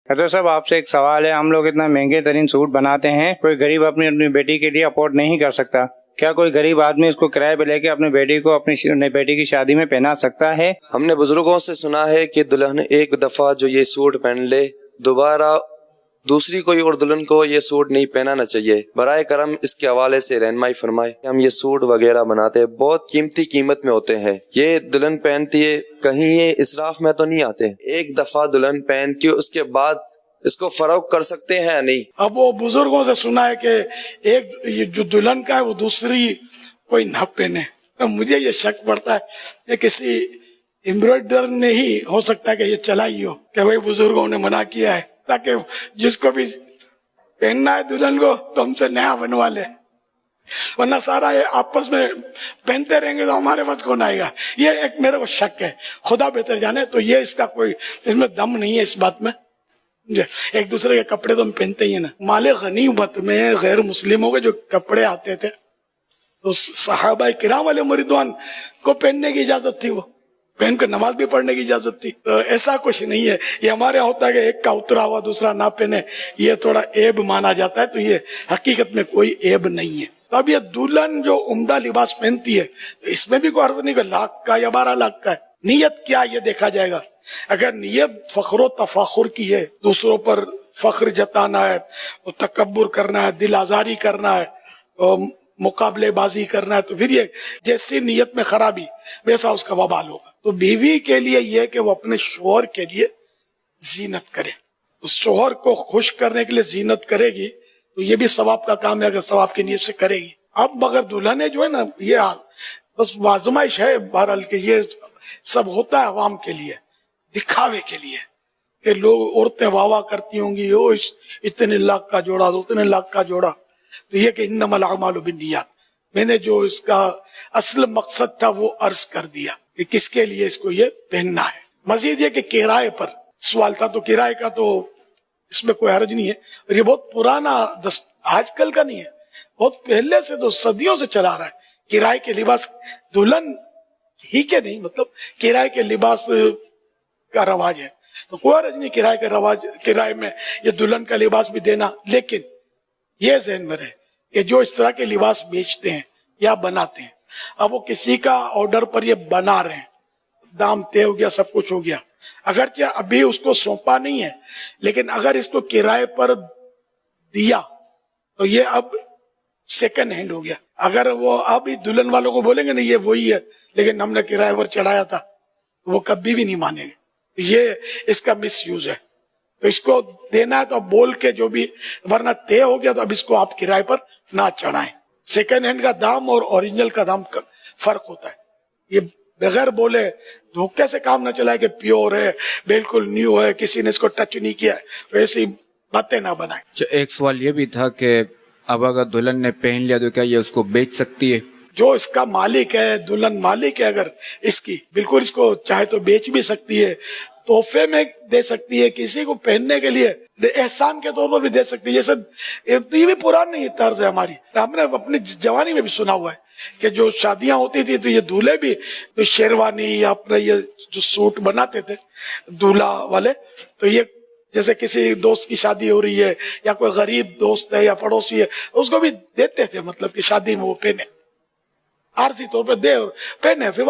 حضرت صاحب آپ سے ایک سوال ہے، ہم لوگ اتنا مہنگے ترین سوٹ بناتے ہیں، کوئی غریب اپنی بیٹی کے لیے افورڈ نہیں کر سکتا، کیا کوئی غریب آدمی اس کو کرائے پہ لے کے اپنی بیٹی کو اپنی بیٹی کی شادی میں پہنا سکتا ہے؟ ہم نے بزرگوں سے سنا ہے کہ دلہن ایک دفعہ جو یہ سوٹ پہن لے دوبارہ دوسری کوئی اور دلہن کو یہ سوٹ نہیں پہنانا چاہیے۔ برائے کرم اس کے حوالے سے رہنمائی فرمائے۔ ہم یہ سوٹ وغیرہ بناتے ہیں، بہت قیمتی قیمت میں ہوتے ہیں، یہ دلہن پہنتی ہے، کہیں یہ اسراف میں تو نہیں آتے۔ ایک دفعہ دلہن پہن کے اس کے بعد اس کو فروخت کر سکتے ہیں یا نہیں؟ اب وہ بزرگوں سے سنا ہے کہ ایک جو دلہن کا ہے وہ دوسری کوئی نہ پہنے۔ مجھے یہ شک پڑتا ہے کہ کسی امبرائڈر نے ہی ہو سکتا ہے کہ یہ چلائی ہو کہ وہی بزرگوں نے منع کیا ہے تاکہ جس کو بھی پہننا ہے دلہن کو تو ہم سے نیا بنوا لے، ورنہ سارا یہ آپس میں پہنتے رہیں گے تو ہمارے پاس کون آئے گا۔ یہ ایک میرے کو شک ہے، خدا بہتر جانے۔ تو یہ اس کا کوئی اس میں دم نہیں ہے اس بات میں۔ ایک دوسرے کے کپڑے تو ہم پہنتے ہی ہیں نا۔ مال غنیمت میں غیر مسلموں کے جو کپڑے آتے تھے تو صحابہ کرام علیہ رضوان کو پہننے کی اجازت تھی، وہ پہن کر نماز بھی پڑھنے کی اجازت تھی۔ تو ایسا کچھ نہیں ہے، یہ ہمارے یہاں ہوتا ہے کہ ایک کا اترا ہوا دوسرا نہ پہنے، یہ تھوڑا عیب مانا جاتا ہے، تو یہ حقیقت میں کوئی عیب نہیں ہے۔ تو اب یہ دلہن جو عمدہ لباس پہنتی ہے اس میں بھی کوئی عرض نہیں کہ 1,00,000 کا یا 12,00,000 کا ہے۔ نیت کیا یہ دیکھا جائے گا۔ اگر نیت فخر و تفاخر کی ہے، دوسروں پر فخر جتانا ہے، تکبر کرنا ہے، دل آزاری کرنا ہے، مقابلے بازی کرنا ہے، تو پھر یہ جیسی نیت میں خرابی ویسا اس کا وبال ہوگا۔ تو بیوی کے لیے یہ کہ وہ اپنے شوہر کے لیے زینت کرے، تو شوہر کو خوش کرنے کے لیے زینت کرے گی تو یہ بھی ثواب کا کام ہے اگر ثواب کی نیت سے کرے گی۔ اب مگر دلہنیں جو ہے نا، یہ بس آزمائش ہے بہرحال کہ یہ سب ہوتا ہے عوام کے لیے، دکھاوے کے لیے، کہ لوگ عورتیں واہ واہ کرتی ہوں گی، اتنے لاکھ کا جوڑا، اتنے لاکھ کا جوڑا۔ تو یہ کہ انما الاعمال بالنیات، میں نے جو اس کا اصل مقصد تھا وہ عرض کر دیا کہ کس کے لیے اس کو یہ پہننا ہے۔ مزید یہ کہ کرائے پر سوال تھا، تو کرائے کا تو اس میں کوئی حرج نہیں ہے، اور یہ بہت پرانا آج کل کا نہیں ہے، بہت پہلے سے تو صدیوں سے چلا رہا ہے۔ کرائے کے لباس دلہن ہی کے نہیں، مطلب کرائے کے لباس کا رواج ہے، تو کوئی حرج نہیں کرائے کا رواج، کرائے میں یہ دلہن کا لباس بھی دینا۔ لیکن یہ ذہن میں رہے کہ جو اس طرح کے لباس بیچتے ہیں یا بناتے ہیں، اب وہ کسی کا آرڈر پر یہ بنا رہے ہیں، دام طے ہو گیا، سب کچھ ہو گیا، اگرچہ ابھی اس کو سونپا نہیں ہے، لیکن اگر اس کو کرائے پر دیا تو یہ اب سیکنڈ ہینڈ ہو گیا۔ اگر وہ اب دلہن والوں کو بولیں گے نہیں یہ وہی ہے لیکن ہم نے کرائے پر چڑھایا تھا، وہ کبھی بھی نہیں مانیں گے۔ یہ اس کا مس یوز ہے، تو اس کو دینا ہے تو اب بول کے جو بھی، ورنہ طے ہو گیا تو اب اس کو آپ کرائے پر نہ چڑھائیں۔ سیکنڈ ہینڈ کا دام اور اوریجنل کا دام کا فرق ہوتا ہے۔ یہ بغیر بولے دھوکے سے کام نہ چلائے کہ پیور ہے، بالکل نیو ہے، کسی نے اس کو ٹچ نہیں کیا ہے، ایسی باتیں نہ بنائیں۔ ایک سوال یہ بھی تھا کہ اب اگر دلہن نے پہن لیا تو کیا یہ اس کو بیچ سکتی ہے؟ جو اس کا مالک ہے، دلہن مالک ہے، اگر اس کی بالکل اس کو چاہے تو بیچ بھی سکتی ہے، تحفے میں دے سکتی ہے، کسی کو پہننے کے لیے احسان کے طور پر بھی دے سکتی ہے۔ جیسے یہ بھی پرانی طرز ہے ہماری، ہم نے اپنی جوانی میں بھی سنا ہوا ہے کہ جو شادیاں ہوتی تھی تو یہ دولہے بھی شیروانی یا اپنا یہ جو سوٹ بناتے تھے دولہا والے، تو یہ جیسے کسی دوست کی شادی ہو رہی ہے یا کوئی غریب دوست ہے یا پڑوسی ہے اس کو بھی دیتے تھے، مطلب کہ شادی میں وہ پہنے، عارضی طور پہ دے اور پہنے، پھر